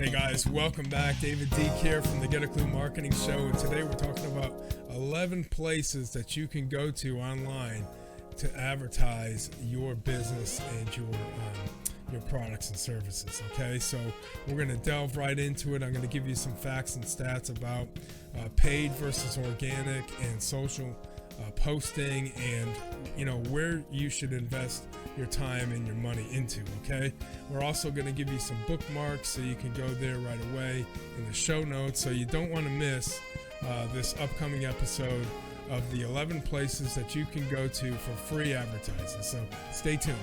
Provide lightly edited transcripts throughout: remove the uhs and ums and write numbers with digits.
Hey guys, welcome back. David Deek here from the Get a Clue Marketing Show, and today we're talking about 11 places that you can go to online to advertise your business and your products and services. Okay, so we're going to delve right into it. I'm going to give you some facts and stats about paid versus organic and social posting, and where you should invest your time and your money into. Okay, we're also going to give you some bookmarks so you can go there right away in the show notes, so you don't want to miss this upcoming episode of the 11 places that you can go to for free advertising. So stay tuned.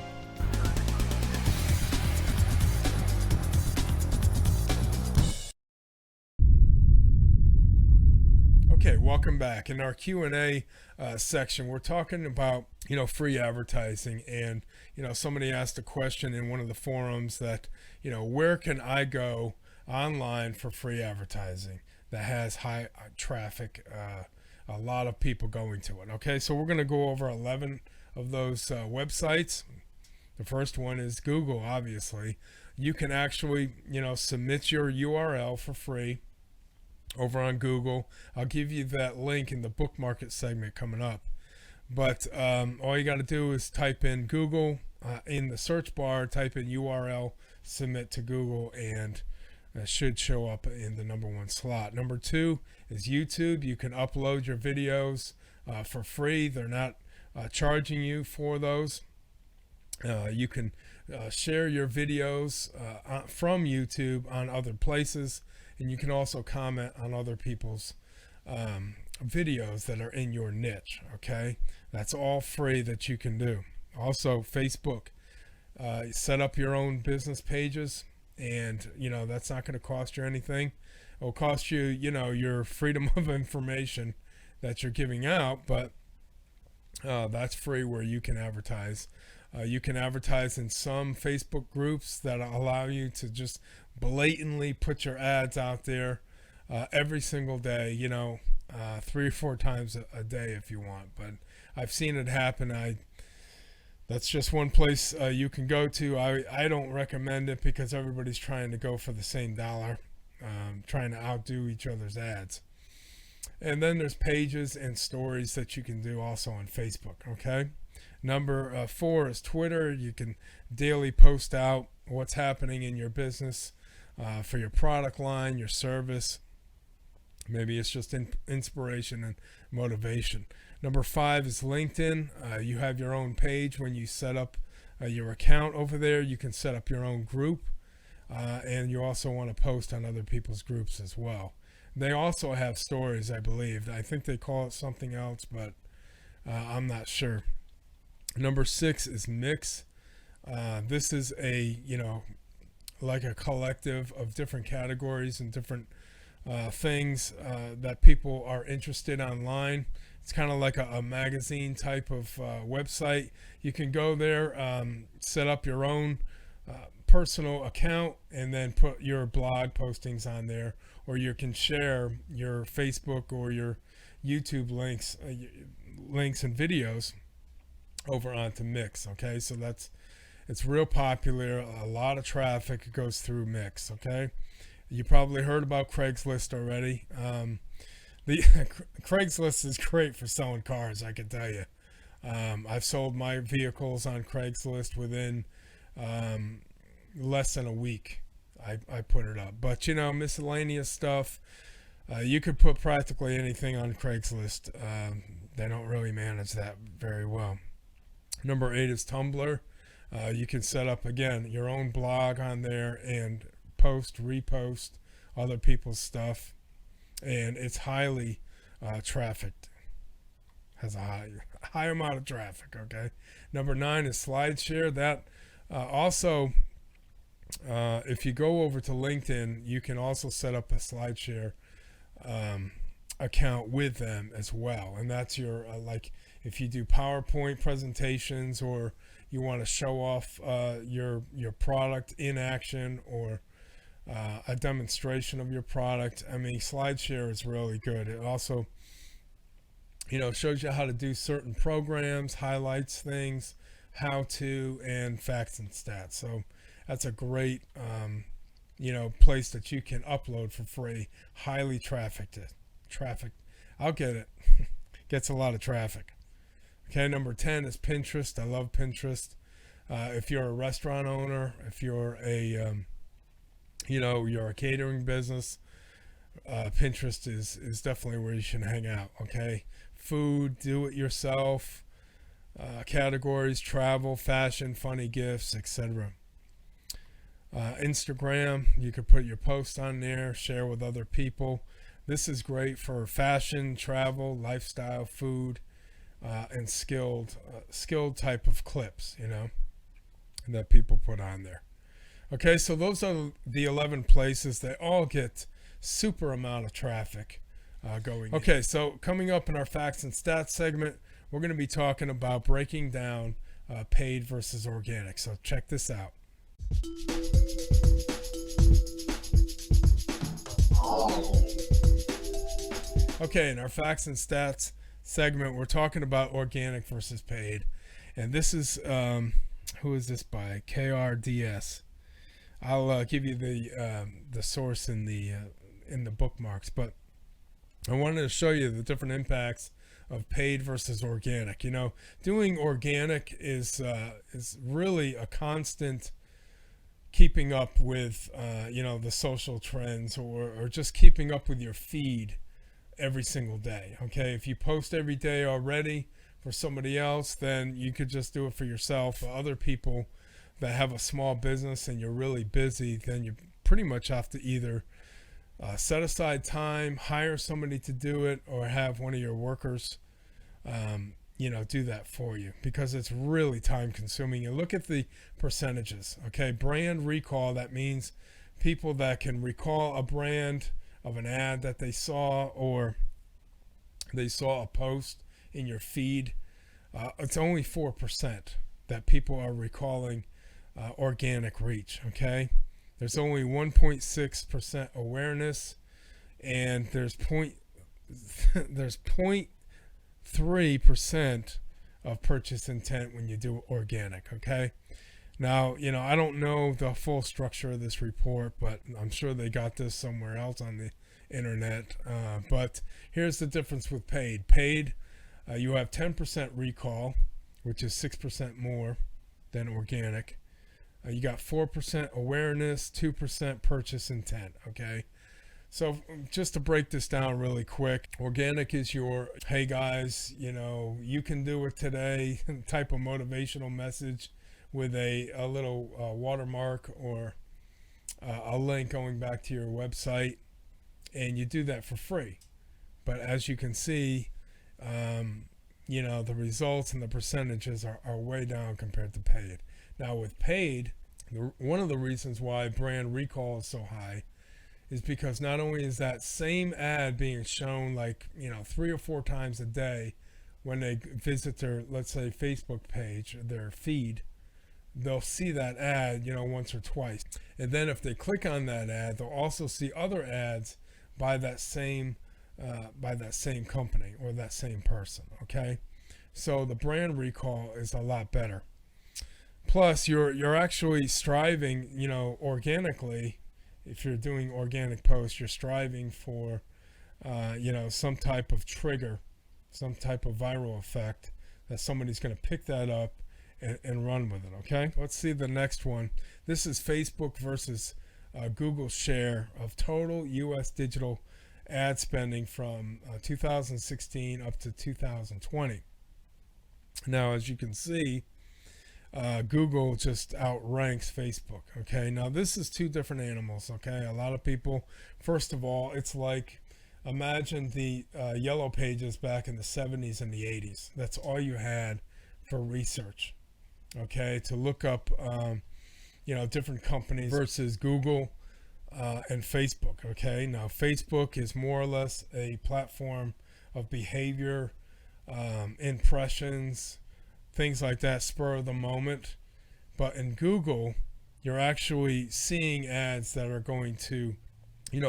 Okay, welcome back. In our Q&A section, we're talking about, free advertising. And, somebody asked a question in one of the forums that, where can I go online for free advertising that has high traffic, a lot of people going to it. Okay, so we're going to go over 11 of those websites. The first one is Google, obviously. You can actually, submit your URL for free over on Google. I'll give you that link in the book market segment coming up. But all you got to do is type in Google in the search bar, type in URL, submit to Google, and it should show up in the number one slot. Number two is YouTube. You can upload your videos for free. They're not charging you for those. You can share your videos from YouTube on other places. And you can also comment on other people's videos that are in your niche. Okay, that's all free that you can do. Also, Facebook, set up your own business pages, and that's not going to cost you anything. It will cost you, your freedom of information that you're giving out, but that's free where you can advertise. You can advertise in some Facebook groups that allow you to just blatantly put your ads out there every single day, 3 or 4 times a day if you want. But I've seen it happen. That's just one place you can go to. I don't recommend it because everybody's trying to go for the same dollar, trying to outdo each other's ads. And then there's pages and stories that you can do also on Facebook. Okay. Number 4 is Twitter. You can daily post out what's happening in your business for your product line, your service. Maybe it's just inspiration and motivation. Number 5 is LinkedIn. You have your own page. When you set up your account over there, you can set up your own group. And you also want to post on other people's groups as well. They also have stories, I believe. I think they call it something else, but I'm not sure. Number 6 is Mix. This is like a collective of different categories and different things that people are interested online. It's kind of like a magazine type of website. You can go there, set up your own personal account, and then put your blog postings on there, or you can share your Facebook or your YouTube links and videos over onto Mix. Okay, so it's real popular. A lot of traffic goes through Mix. Okay, you probably heard about Craigslist already. The Craigslist is great for selling cars, I can tell you. I've sold my vehicles on Craigslist within less than a week. I put it up, but miscellaneous stuff, you could put practically anything on Craigslist. They don't really manage that very well. Number 8 is Tumblr. You can set up, again, your own blog on there and repost other people's stuff. And it's highly trafficked. Has a high amount of traffic, okay? Number 9 is SlideShare. That also, if you go over to LinkedIn, you can also set up a SlideShare account with them as well. And that's your, if you do PowerPoint presentations, or you want to show off your product in action, or a demonstration of your product. I mean, SlideShare is really good. It also, shows you how to do certain programs, highlights things, how to, and facts and stats. So that's a great place that you can upload for free, highly trafficked. I'll get it. Gets a lot of traffic. Okay, number 10 is Pinterest. I love Pinterest. If you're a restaurant owner, if you're you're a catering business, Pinterest is definitely where you should hang out. Okay, food, do it yourself, categories, travel, fashion, funny gifts, etc. Instagram, you could put your posts on there, share with other people. This is great for fashion, travel, lifestyle, food, and skilled type of clips, that people put on there. Okay, so those are the 11 places. They all get super amount of traffic going. Okay, so coming up in our facts and stats segment, we're going to be talking about breaking down paid versus organic. So check this out. Okay, in our facts and stats segment, we're talking about organic versus paid. And this is, who is this by? KRDS. I'll give you the source in the bookmarks, but I wanted to show you the different impacts of paid versus organic. Doing organic is really a constant keeping up with the social trends, or just keeping up with your feed every single day. Okay, if you post every day already for somebody else, then you could just do it for yourself. For other people that have a small business and you're really busy, then you pretty much have to either set aside time, hire somebody to do it, or have one of your workers do that for you, because it's really time consuming. And look at the percentages. Okay, brand recall, that means people that can recall a brand of an ad that they saw, or they saw a post in your feed. It's only 4% that people are recalling organic reach. Okay, there's only 1.6% awareness, and there's 0.3% of purchase intent when you do organic. Okay, now I don't know the full structure of this report, but I'm sure they got this somewhere else on the internet. But here's the difference with paid. You have 10% recall, which is 6% more than organic. You got 4% awareness, 2% purchase intent. Okay, so just to break this down really quick, organic is your, hey guys, you can do it today type of motivational message with a little watermark or a link going back to your website, and you do that for free. But as you can see, the results and the percentages are way down compared to paid. Now with paid, one of the reasons why brand recall is so high is because not only is that same ad being shown 3 or 4 times a day when they visit their, let's say, Facebook page, their feed, they'll see that ad once or twice, and then if they click on that ad, they'll also see other ads by that same company or that same person. Okay, so the brand recall is a lot better. Plus you're actually striving, organically. If you're doing organic posts, you're striving for some type of trigger, some type of viral effect that somebody's going to pick that up and run with it. Okay, let's see the next one. This is Facebook versus Google share of total US digital ad spending from 2016 up to 2020. Now, as you can see, Google just outranks Facebook. Okay, now this is two different animals. Okay, a lot of people, first of all, it's like, imagine the yellow pages back in the 70s and the 80s. That's all you had for research. Okay, to look up different companies versus Google and Facebook. Okay, now Facebook is more or less a platform of behavior, impressions, things like that, spur of the moment. But in Google, you're actually seeing ads that are going to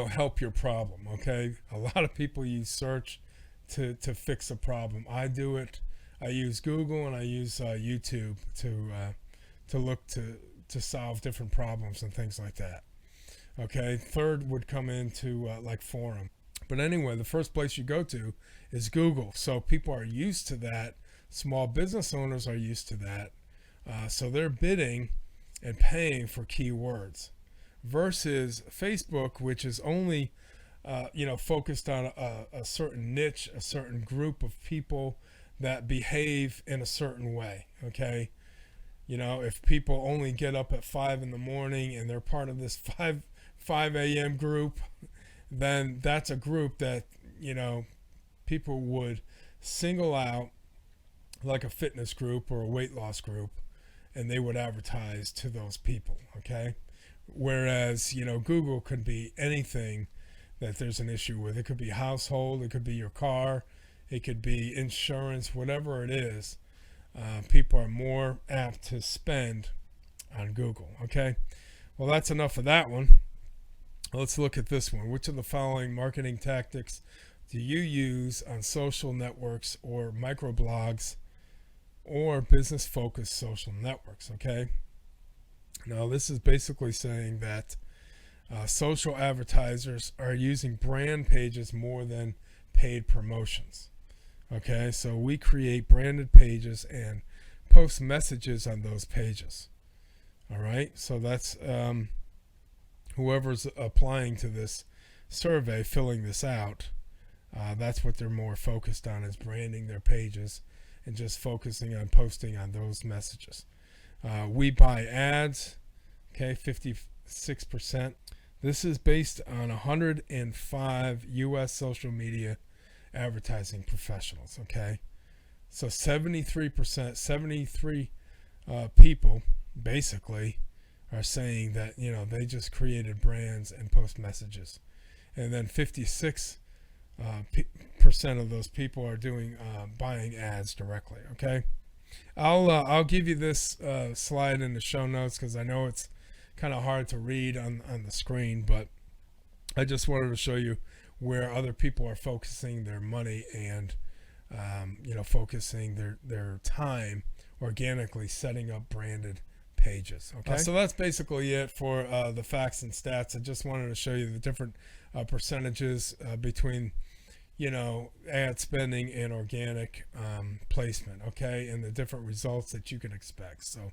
help your problem. Okay, a lot of people use search to fix a problem. I do it. I use Google and I use YouTube to look to solve different problems and things like that. Okay, third would come into like forum. But anyway, the first place you go to is Google. So people are used to that. Small business owners are used to that. So they're bidding and paying for keywords versus Facebook, which is only focused on a certain niche, a certain group of people that behave in a certain way. Okay, if people only get up at 5 in the morning and they're part of this 5 a.m. group, then that's a group that people would single out, like a fitness group or a weight loss group, and they would advertise to those people. Okay, whereas Google could be anything that there's an issue with. It could be household, it could be your car, it could be insurance, whatever it is. People are more apt to spend on Google. Okay, well, that's enough of that one. Let's look at this one. Which of the following marketing tactics do you use on social networks or microblogs or business focused social networks? Okay, now this is basically saying that social advertisers are using brand pages more than paid promotions. Okay, so we create branded pages and post messages on those pages. All right, so that's whoever's applying to this survey, filling this out, that's what they're more focused on, is branding their pages and just focusing on posting on those messages. We buy ads, okay, 56%. This is based on 105 U.S. social media advertising professionals, okay? So 73% people basically are saying that, they just created brands and post messages. And then 56% of those people are doing buying ads directly, okay? I'll give you this slide in the show notes because I know it's kind of hard to read on the screen, but I just wanted to show you where other people are focusing their money and focusing their time organically setting up branded pages. Okay, so that's basically it for the facts and stats. I just wanted to show you the different percentages between ad spending and organic placement, okay, and the different results that you can expect. So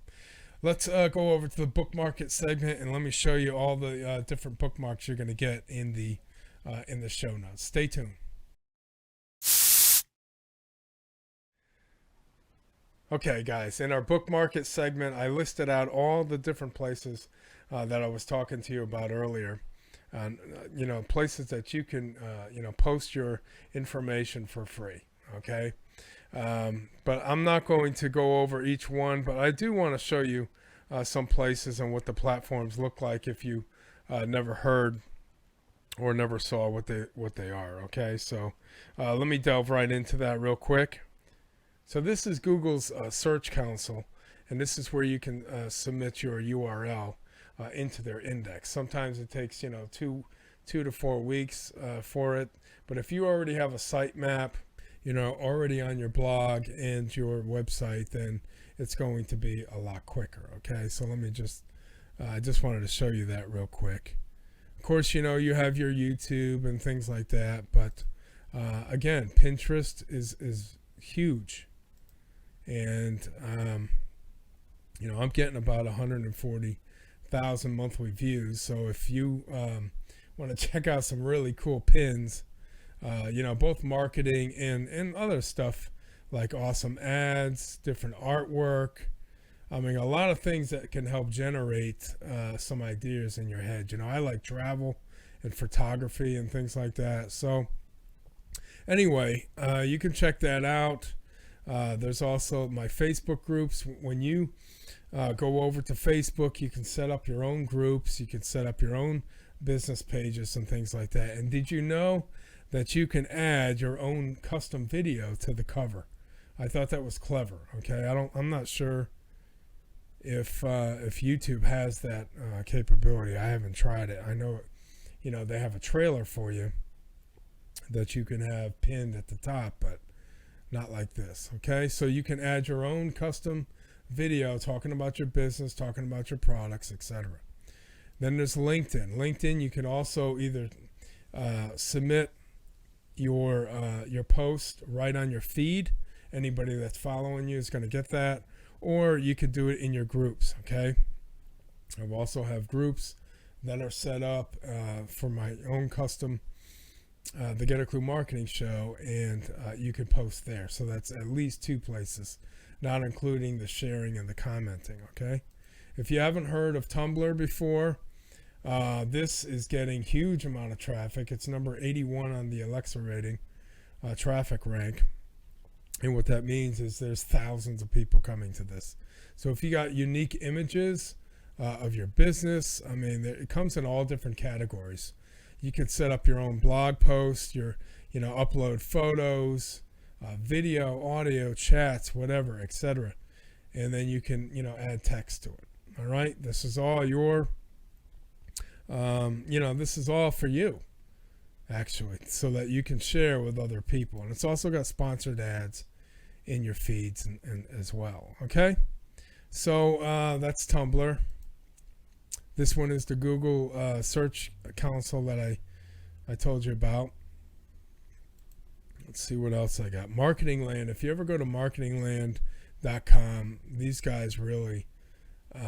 let's go over to the book market segment, and let me show you all the different bookmarks you're going to get in the show notes. Stay tuned. Okay, guys, in our book market segment, I listed out all the different places that I was talking to you about earlier. Places that you can, post your information for free. Okay. But I'm not going to go over each one, but I do want to show you some places and what the platforms look like if you never heard or never saw what they are. Okay, so let me delve right into that real quick. So this is Google's Search Console, and this is where you can submit your URL into their index. Sometimes it takes 2 to 4 weeks for it, but if you already have a sitemap already on your blog and your website, then it's going to be a lot quicker. Okay, so let me I just wanted to show you that real quick. Of course, you have your YouTube and things like that, but again, Pinterest is huge, and I'm getting about 140,000 monthly views. So if you want to check out some really cool pins, both marketing and other stuff like awesome ads, different artwork. I mean, a lot of things that can help generate some ideas in your head. I like travel and photography and things like that. So anyway, you can check that out. There's also my Facebook groups. When you go over to Facebook, you can set up your own groups. You can set up your own business pages and things like that. And did you know that you can add your own custom video to the cover? I thought that was clever. Okay, I'm not sure if YouTube has that capability. I haven't tried it. I know, they have a trailer for you that you can have pinned at the top, but not like this. Okay, so you can add your own custom video talking about your business, talking about your products, etc. Then there's LinkedIn. LinkedIn, you can also either submit your post right on your feed. Anybody that's following you is going to get that, or you could do it in your groups. Okay, I also have groups that are set up for my own custom the Get a Clue Marketing Show, and you can post there. So that's at least 2 places, not including the sharing and the commenting. Okay, if you haven't heard of Tumblr before, this is getting huge amount of traffic. It's number 81 on the Alexa rating traffic rank. And what that means is there's thousands of people coming to this. So if you got unique images of your business, I mean, it comes in all different categories. You can set up your own blog post, upload photos, video, audio, chats, whatever, etc. And then you can, add text to it. All right. This is all your, this is all for you, actually, so that you can share with other people. And it's also got sponsored ads in your feeds and as well. Okay. So that's Tumblr. This one is the Google Search Console that I told you about. Let's see what else I got. Marketing Land. If you ever go to marketingland.com, these guys really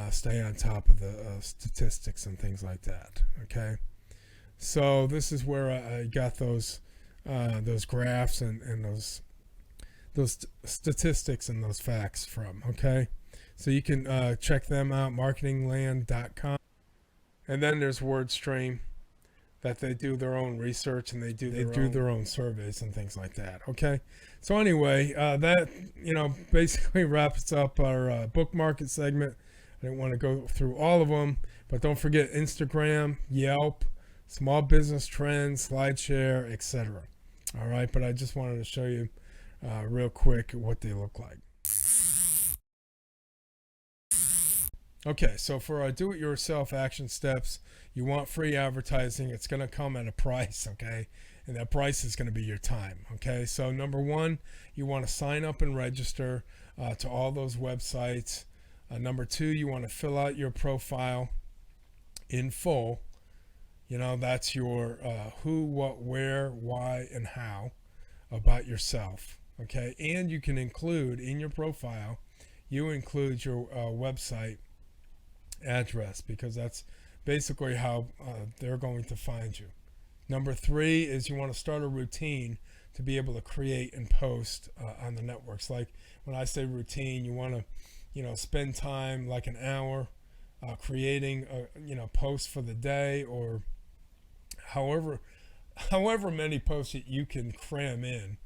stay on top of the statistics and things like that. Okay. So this is where I got those graphs and those statistics and those facts from. Okay. So you can check them out, marketingland.com. And then there's WordStream, that they do their own research and they do their own surveys and things like that. Okay. So anyway, that basically wraps up our book market segment. I didn't want to go through all of them, but don't forget Instagram, Yelp, Small Business Trends, SlideShare, etc. All right. But I just wanted to show you real quick what they look like. Okay, so for our do-it-yourself action steps, you want free advertising. It's going to come at a price, okay? And that price is going to be your time, okay? So number 1, you want to sign up and register to all those websites. Number 2, you want to fill out your profile in full. That's your who, what, where, why, and how about yourself, okay? And you can include in your profile, you include your website address, because that's basically how they're going to find you. Number 3 is you want to start a routine to be able to create and post on the networks. Like when I say routine, you want to spend time like an hour creating a post for the day, or however many posts that you can cram in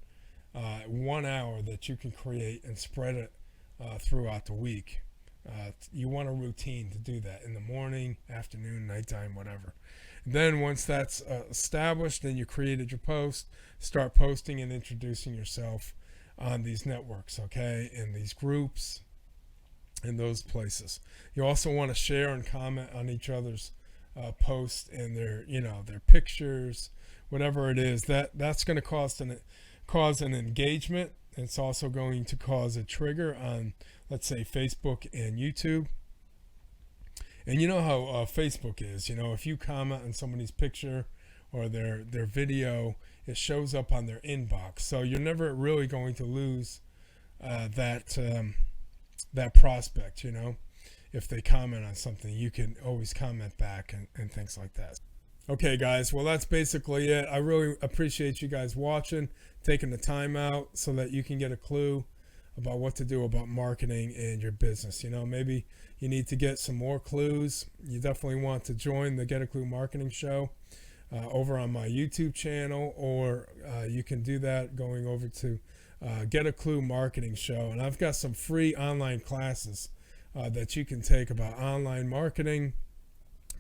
1 hour that you can create and spread it throughout the week. You want a routine to do that in the morning, afternoon, nighttime, whatever. Then once that's established, then you created your post, start posting and introducing yourself on these networks, okay, in these groups, in those places. You also want to share and comment on each other's posts and their pictures, whatever it is. That's going to cause an engagement. It's also going to cause a trigger on, let's say, Facebook and YouTube. And you know how Facebook is. If you comment on somebody's picture or their video, it shows up on their inbox. So you're never really going to lose that prospect. If they comment on something, you can always comment back and things like that. Okay, guys, well, that's basically it. I really appreciate you guys watching, taking the time out so that you can get a clue about what to do about marketing in your business. Maybe you need to get some more clues. You definitely want to join the Get a Clue Marketing Show over on my YouTube channel, or you can do that going over to Get a Clue Marketing Show. And I've got some free online classes that you can take about online marketing,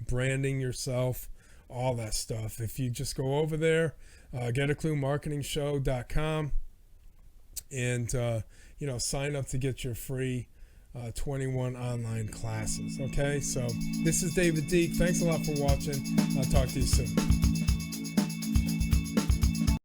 branding yourself, all that stuff. If you just go over there, getacluemarketingshow.com, and sign up to get your free 21 online classes. Okay, so this is David Deek. Thanks a lot for watching. I'll talk to you soon.